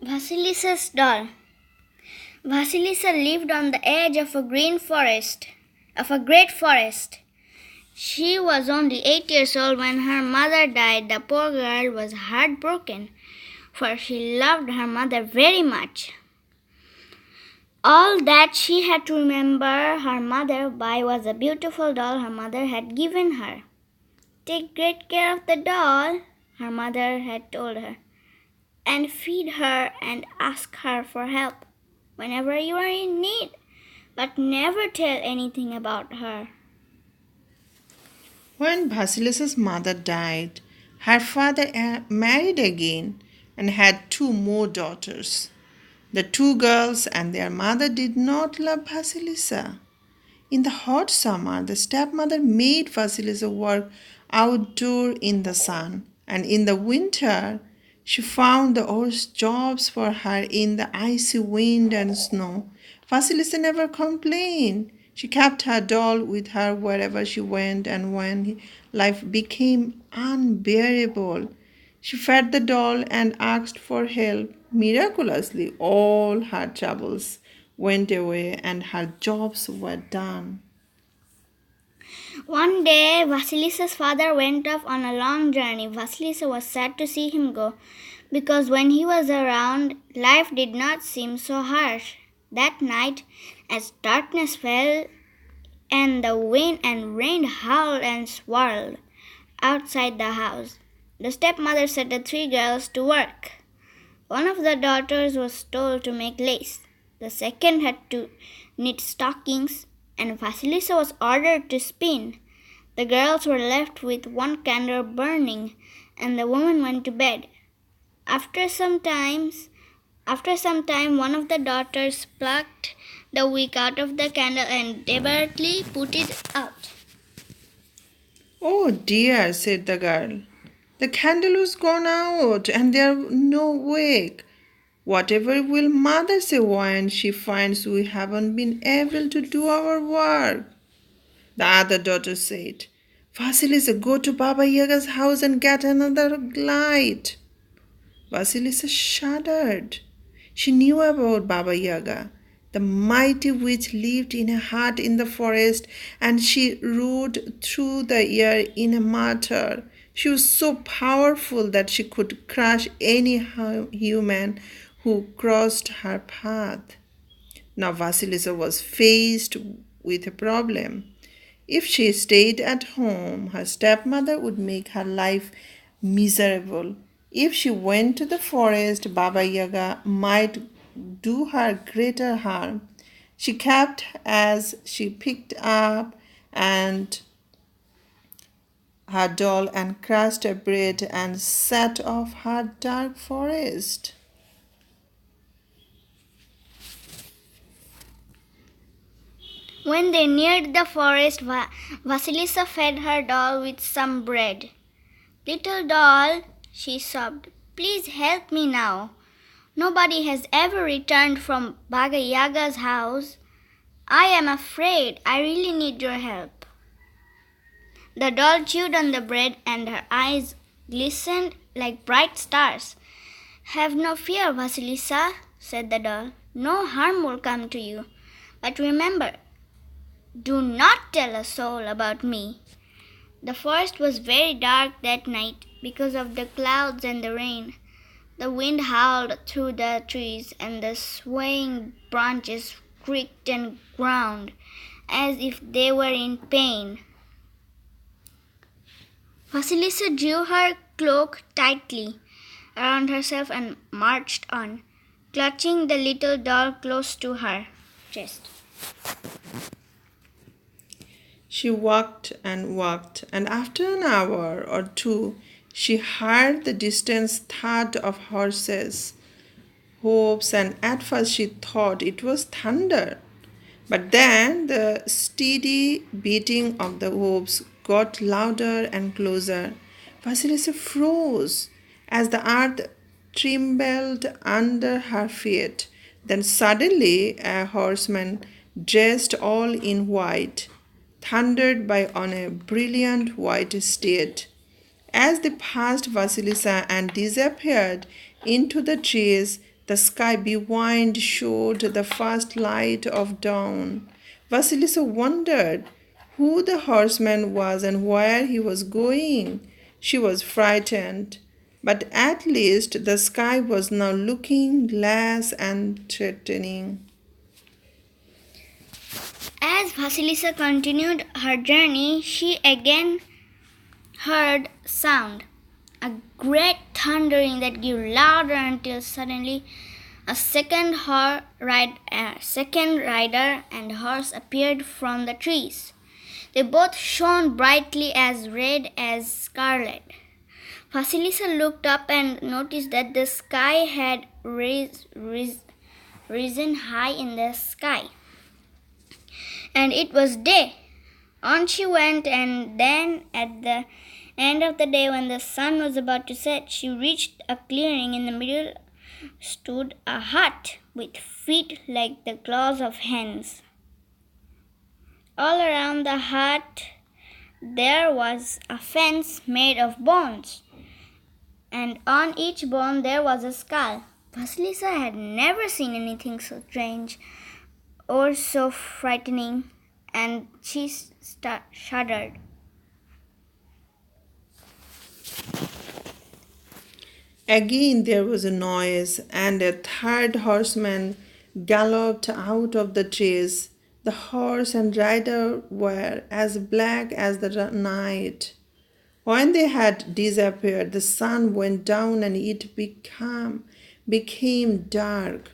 Vasilissa's doll. Vasilissa lived on the edge of a great forest. She was only 8 years old when her mother died. The poor girl was heartbroken, for she loved her mother very much. All that she had to remember her mother by was a beautiful doll her mother had given her. Take great care of the doll, her mother had told her, and feed her and ask her for help whenever you are in need, but never tell anything about her. When Vasilissa's mother died, her father married again and had two more daughters. The two girls and their mother did not love Vasilissa. In the hot summer, the stepmother made Vasilissa work outdoor in the sun, and in the winter, she found the worst jobs for her in the icy wind and snow. Vasilissa never complained. She kept her doll with her wherever she went, and when life became unbearable, she fed the doll and asked for help. Miraculously, all her troubles went away and her jobs were done. One day, Vasilissa's father went off on a long journey. Vasilissa was sad to see him go, because when he was around, life did not seem so harsh. That night, as darkness fell and the wind and rain howled and swirled outside the house, the stepmother set the three girls to work. One of the daughters was told to make lace. The second had to knit stockings, and Vasilissa was ordered to spin. The girls were left with one candle burning, and the woman went to bed. After some time, one of the daughters plucked the wick out of the candle and deliberately put it out. Oh dear, said the girl. The candle was gone out and there no wick. Whatever will mother say when she finds we haven't been able to do our work? The other daughter said, Vasilissa, go to Baba Yaga's house and get another light. Vasilissa shuddered. She knew about Baba Yaga, the mighty witch lived in a hut in the forest, and she rode through the air in a mortar. She was so powerful that she could crush any human who crossed her path. Now Vasilissa was faced with a problem. If she stayed at home, her stepmother would make her life miserable. If she went to the forest, Baba Yaga might do her greater harm. She kept as she picked up and her doll and crushed a bread and set off her dark forest. When they neared the forest, Vasilissa fed her doll with some bread. Little doll, she sobbed, please help me now. Nobody has ever returned from Baba Yaga's house. I am afraid. I really need your help. The doll chewed on the bread and her eyes glistened like bright stars. Have no fear, Vasilissa, said the doll. No harm will come to you. But remember, do not tell a soul about me. The forest was very dark that night because of the clouds and the rain. The wind howled through the trees, and the swaying branches creaked and groaned as if they were in pain. Vasilissa drew her cloak tightly around herself and marched on, clutching the little doll close to her chest. She walked, and after an hour or two, she heard the distant thud of horses' hoofs, and at first she thought it was thunder. But then the steady beating of the hoofs got louder and closer. Vasilissa froze as the earth trembled under her feet. Then suddenly a horseman, dressed all in white, thundered by on a brilliant white steed. As they passed Vasilissa and disappeared into the trees, The sky beyond showed the first light of dawn. Vasilissa wondered who the horseman was and where he was going. She was frightened, but at least the sky was now looking glass and threatening. As Vasilissa continued her journey, she again heard sound, a great thundering that grew louder until suddenly a second rider and horse appeared from the trees. They both shone brightly as red as scarlet. Vasilissa looked up and noticed that the sky had risen high in the sky, and it was day. On she went, and then at the end of the day, when the sun was about to set, she reached a clearing. In the middle stood a hut with feet like the claws of hens. All around the hut there was a fence made of bones, and on each bone there was a skull. Vasilissa had never seen anything so strange or so frightening, and she shuddered. Again there was a noise, and a third horseman galloped out of the trees. The horse and rider were as black as the night. When they had disappeared, the sun went down and it became dark.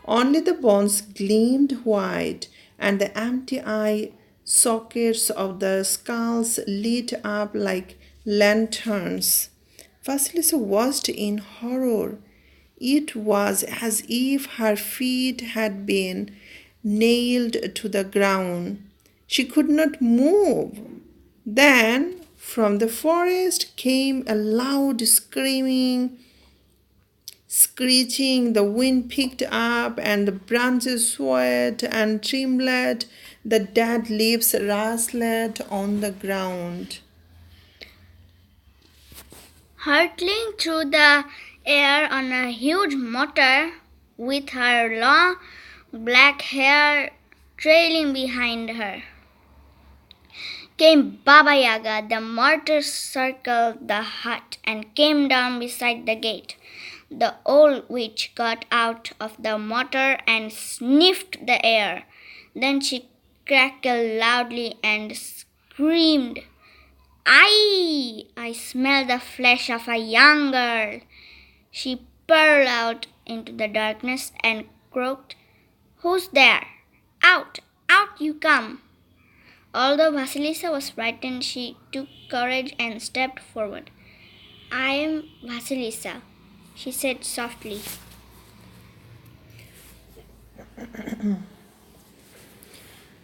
Only the bones gleamed white, and the empty eye sockets of the skulls lit up like lanterns. Vasilissa watched in horror. It was as if her feet had been nailed to the ground. She could not move. Then from the forest came a loud screeching. The wind picked up, and the branches swayed and trembled. The dead leaves rustled on the ground. Hurtling through the air on a huge motor, with her long black hair trailing behind her, came Baba Yaga. The motor circled the hut and came down beside the gate. The old witch got out of the motor and sniffed the air. Then she crackled loudly and screamed, I smell the flesh of a young girl. She peered out into the darkness and croaked, Who's there? Out, out you come. Although Vasilissa was frightened, she took courage and stepped forward. I am Vasilissa, she said softly.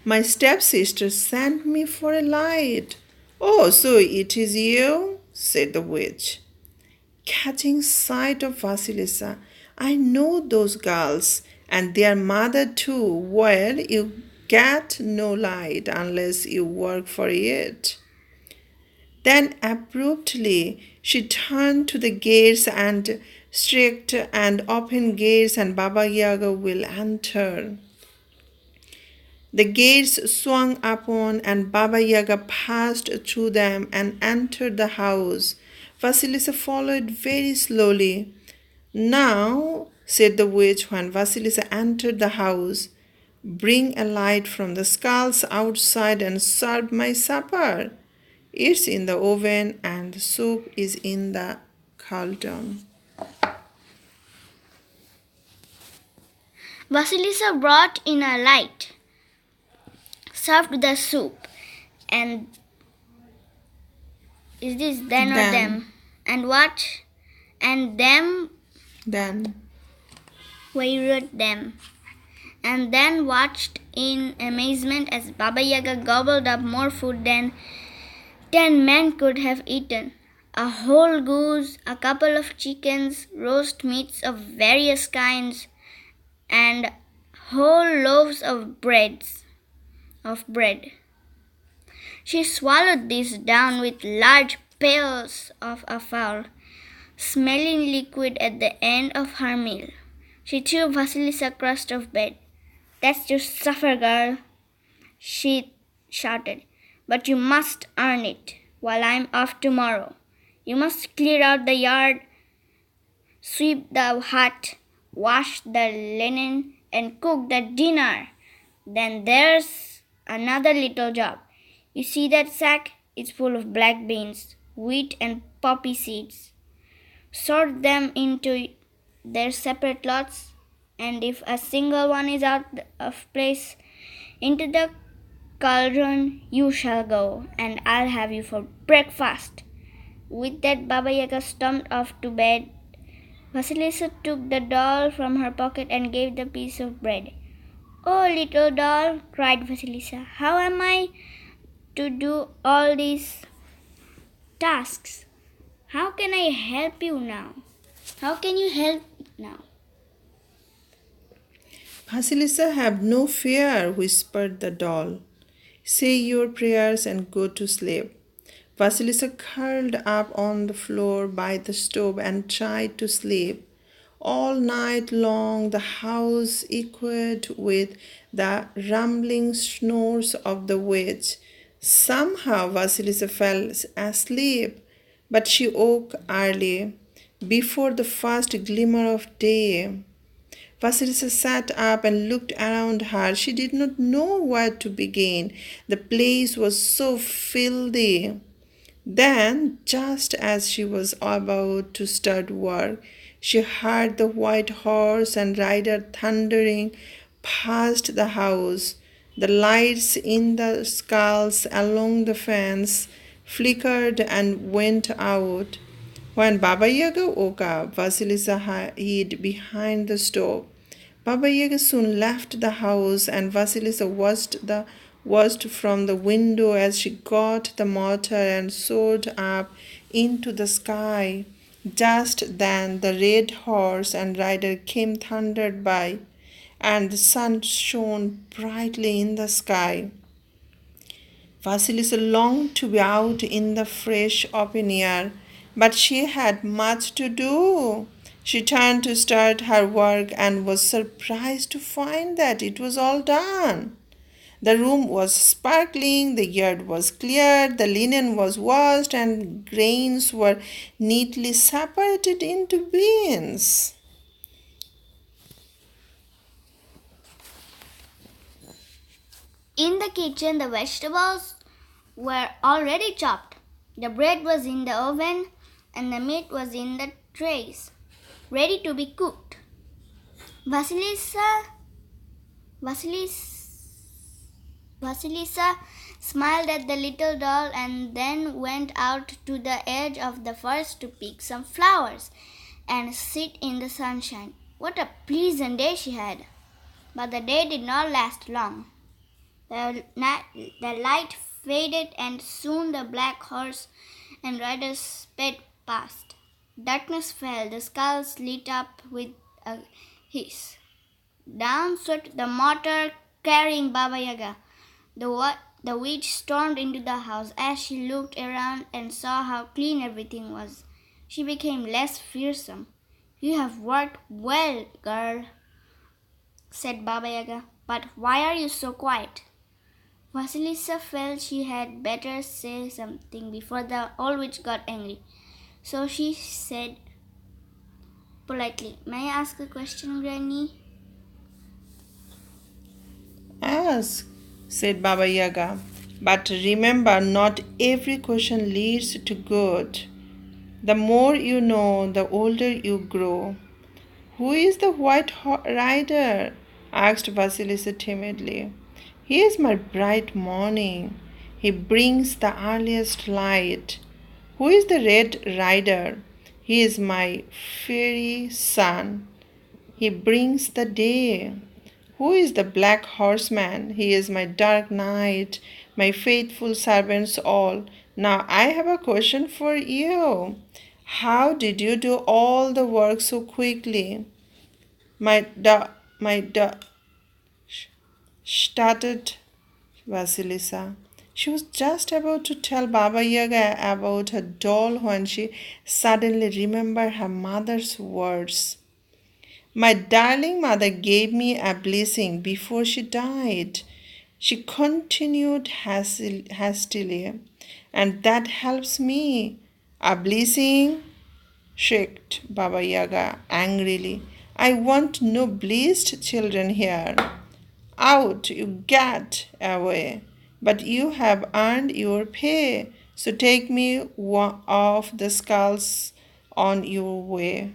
My stepsister sent me for a light. Oh, so it is you, said the witch. Catching sight of Vasilissa, I know those girls and their mother too. Well, you get no light unless you work for it. Then abruptly she turned to the gates and strict and open gates, and Baba Yaga will enter. The gates swung open, and Baba Yaga passed through them and entered the house. Vasilissa followed very slowly. Now, said the witch when Vasilissa entered the house, bring a light from the skulls outside and serve my supper. It's in the oven and the soup is in the cauldron. Vasilissa brought in a light, served the soup, and is this then or them? And what? And them? Then Wailed them, and then watched in amazement as Baba Yaga gobbled up more food than 10 men could have eaten. A whole goose, a couple of chickens, roast meats of various kinds, and whole loaves of bread. She swallowed these down with large pails of a foul, smelling liquid at the end of her meal. She threw Vasilissa across the bed. That's your suffer, girl, she shouted. But you must earn it while I'm off tomorrow. You must clear out the yard, sweep the hut, wash the linen, and cook the dinner. Then there's another little job. You see that sack? It's full of black beans, wheat, and poppy seeds. Sort them into their separate lots, and if a single one is out of place, into the cauldron you shall go, and I'll have you for breakfast. With that, Baba Yaga stomped off to bed. Vasilissa took the doll from her pocket and gave the piece of bread. Oh, little doll, cried Vasilissa, how am I to do all these tasks? How can I help you now? How can you help now? Vasilissa, have no fear, whispered the doll. Say your prayers and go to sleep. Vasilissa curled up on the floor by the stove and tried to sleep. All night long the house echoed with the rumbling snores of the witch. Somehow Vasilissa fell asleep, but she woke early, before the first glimmer of day. Vasilissa sat up and looked around her. She did not know where to begin. The place was so filthy. Then, just as she was about to start work, she heard the white horse and rider thundering past the house. The lights in the skulls along the fence flickered and went out. When Baba Yaga woke up, Vasilissa hid behind the stove. Baba Yaga soon left the house, and Vasilissa watched from the window as she got the mortar and soared up into the sky. Just then the red horse and rider came thundered by, and the sun shone brightly in the sky. Vasilissa longed to be out in the fresh open air, but she had much to do. She turned to start her work and was surprised to find that it was all done. The room was sparkling, the yard was cleared, the linen was washed, and grains were neatly separated into bins. In the kitchen, the vegetables were already chopped. The bread was in the oven, and the meat was in the trays, ready to be cooked. Vasilissa smiled at the little doll and then went out to the edge of the forest to pick some flowers and sit in the sunshine. What a pleasant day she had! But the day did not last long. The light faded, and soon the black horse and rider sped past. Darkness fell, the skulls lit up with a hiss. Down swept the mortar, carrying Baba Yaga. The witch stormed into the house. As she looked around and saw how clean everything was, she became less fearsome. You have worked well, girl, said Baba Yaga. But why are you so quiet? Vasilissa felt she had better say something before the old witch got angry. So she said politely, May I ask a question, Granny? Ask, said Baba Yaga. But remember, not every question leads to good. The more you know, the older you grow. Who is the white rider? Asked Vasilissa timidly. He is my bright morning. He brings the earliest light. Who is the red rider? He is my fairy sun. He brings the day. Who is the black horseman? He is my dark night, my faithful servants all. Now I have a question for you. How did you do all the work so quickly? My stuttered Vasilissa. She was just about to tell Baba Yaga about her doll when she suddenly remembered her mother's words. My darling mother gave me a blessing before she died. She continued hastily, and that helps me. A blessing? Shrieked Baba Yaga angrily. I want no blessed children here. Out, you get away. But you have earned your pay, so take me off the skulls on your way.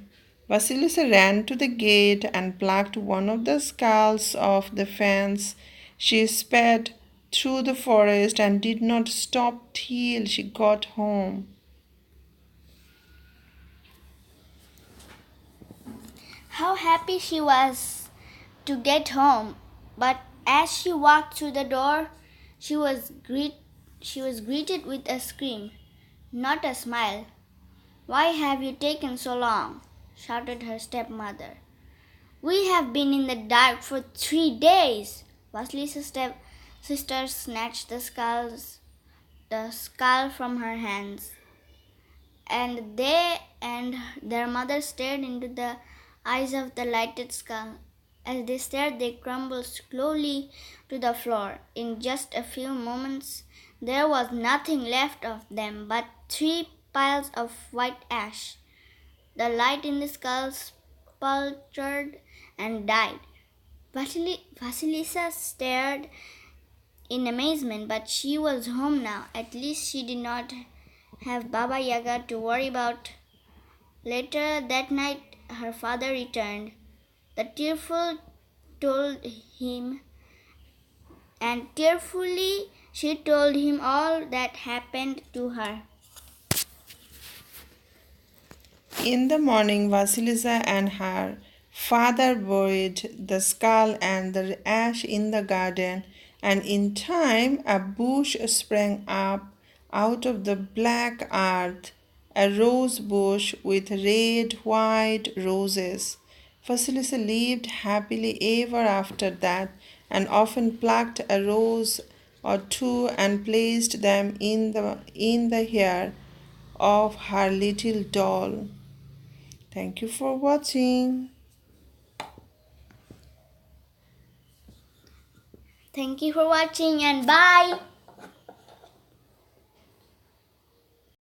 Vasilisa ran to the gate and plucked one of the skulls off the fence. She sped through the forest and did not stop till she got home. How happy she was to get home, but as she walked through the door, she was, she was greeted with a scream, not a smile. Why have you taken so long? Shouted her stepmother. We have been in the dark for 3 days. Vasilissa's stepsister snatched the skull from her hands, and they and their mother stared into the eyes of the lighted skull. As they stared, they crumbled slowly to the floor. In just a few moments, there was nothing left of them but 3 piles of white ash. The light in the skull sputtered and died. Vasilisa stared in amazement, but she was home now. At least she did not have Baba Yaga to worry about. Later that night, her father returned. The tearful told him, and tearfully she told him all that happened to her. In the morning, Vasilisa and her father buried the skull and the ash in the garden, and in time a bush sprang up out of the black earth, a rose bush with red, white roses. Vasilisa lived happily ever after that, and often plucked a rose or two and placed them in the hair of her little doll. Thank you for watching. Thank you for watching and bye.